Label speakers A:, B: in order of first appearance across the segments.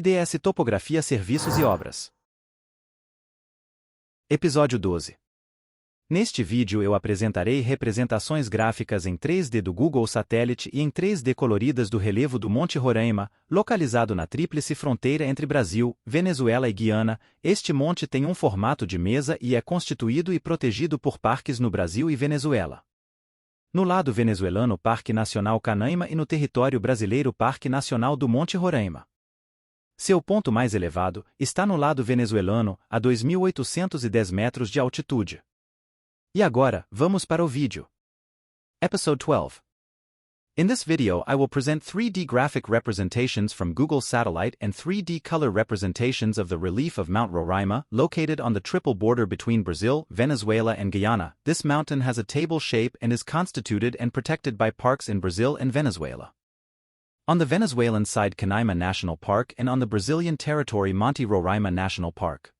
A: TDS Topografia, Serviços e Obras. Episódio 12. Neste vídeo eu apresentarei representações gráficas em 3D do Google Satélite e em 3D coloridas do relevo do Monte Roraima, localizado na Tríplice Fronteira entre Brasil, Venezuela e Guiana. Este monte tem um formato de mesa e é constituído e protegido por parques no Brasil e Venezuela. No lado venezuelano, Parque Nacional Canaima, e no território brasileiro, Parque Nacional do Monte Roraima. Seu ponto mais elevado está no lado venezuelano, a 2.810 metros de altitude. E agora, vamos para o vídeo. Episode 12. In this video I will present 3D graphic representations from Google Satellite and 3D color representations of the relief of Mount Roraima, located on the triple border between Brazil, Venezuela and Guyana. This mountain has a table shape and is constituted and protected by parks in Brazil and Venezuela. On the Venezuelan side, Canaima National Park, and on the Brazilian territory, Monte Roraima National Park.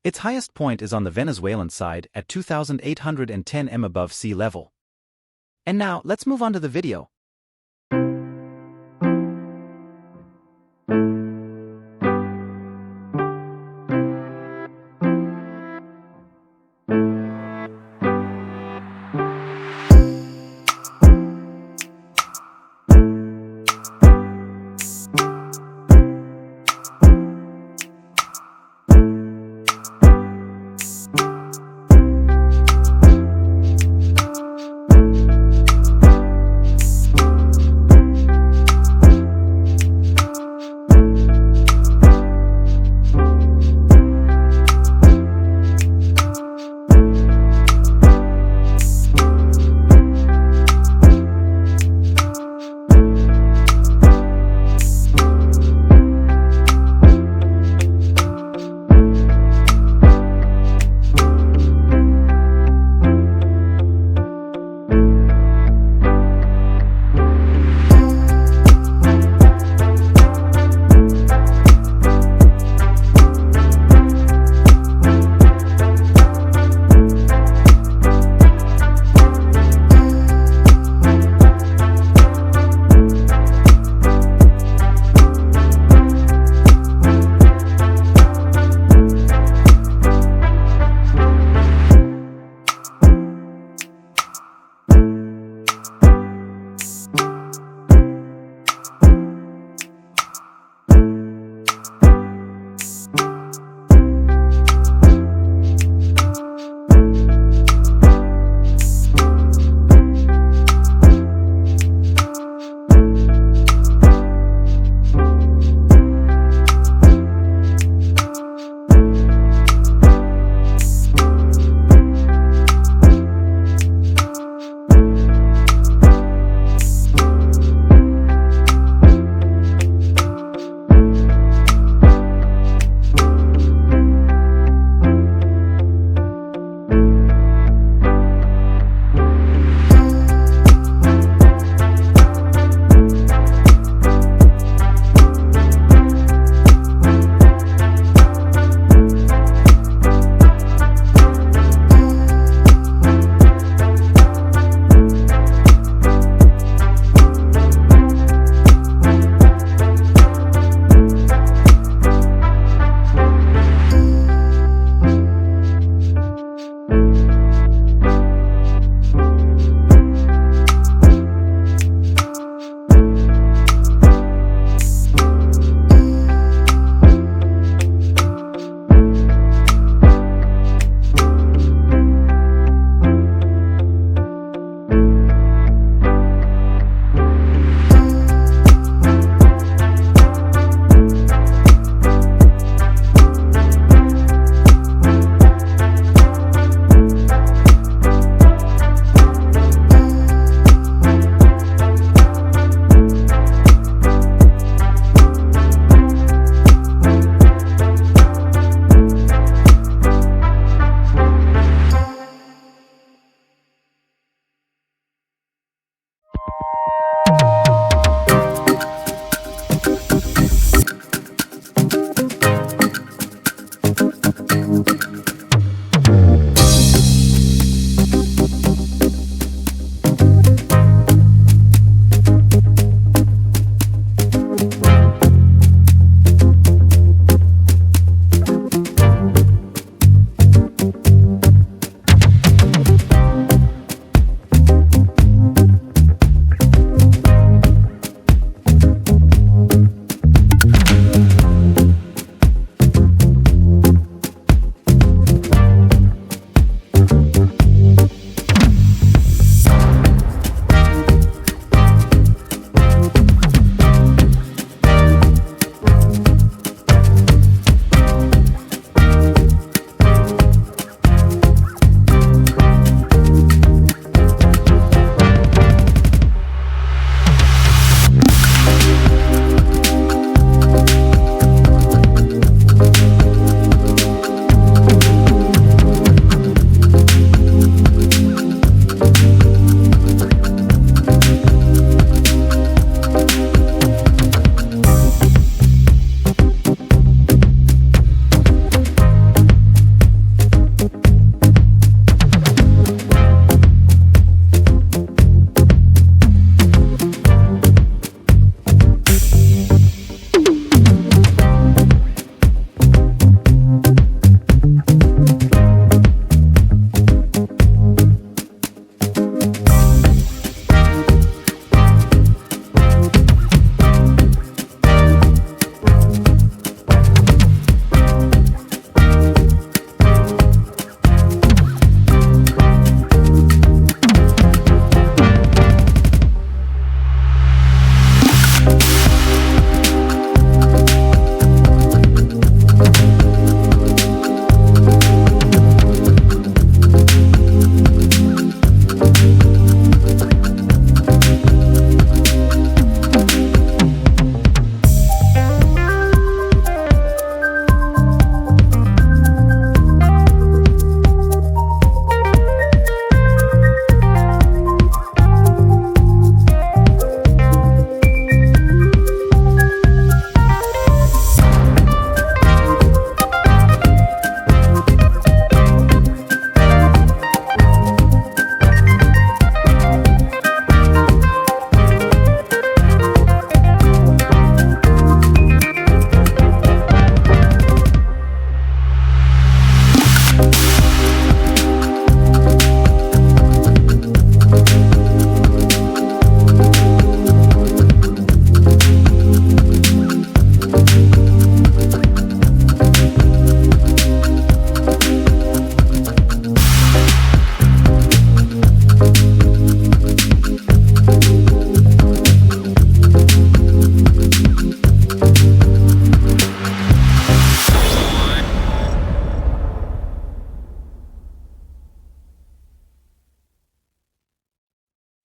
A: Its highest point is on the Venezuelan side at 2,810 m above sea level. And now, let's move on to the video.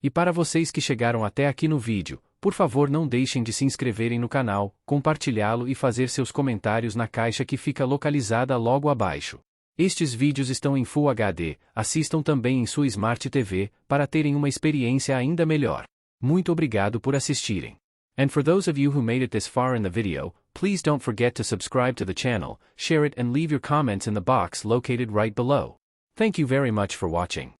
B: E para vocês que chegaram até aqui no vídeo, por favor não deixem de se inscreverem no canal, compartilhá-lo e fazer seus comentários na caixa que fica localizada logo abaixo. Estes vídeos estão em Full HD, assistam também em sua Smart TV, para terem uma experiência ainda melhor. Muito obrigado por assistirem. And for those of you who made it this far in the video, please don't forget to subscribe to the channel, share it and leave your comments in the box located right below. Thank you very much for watching.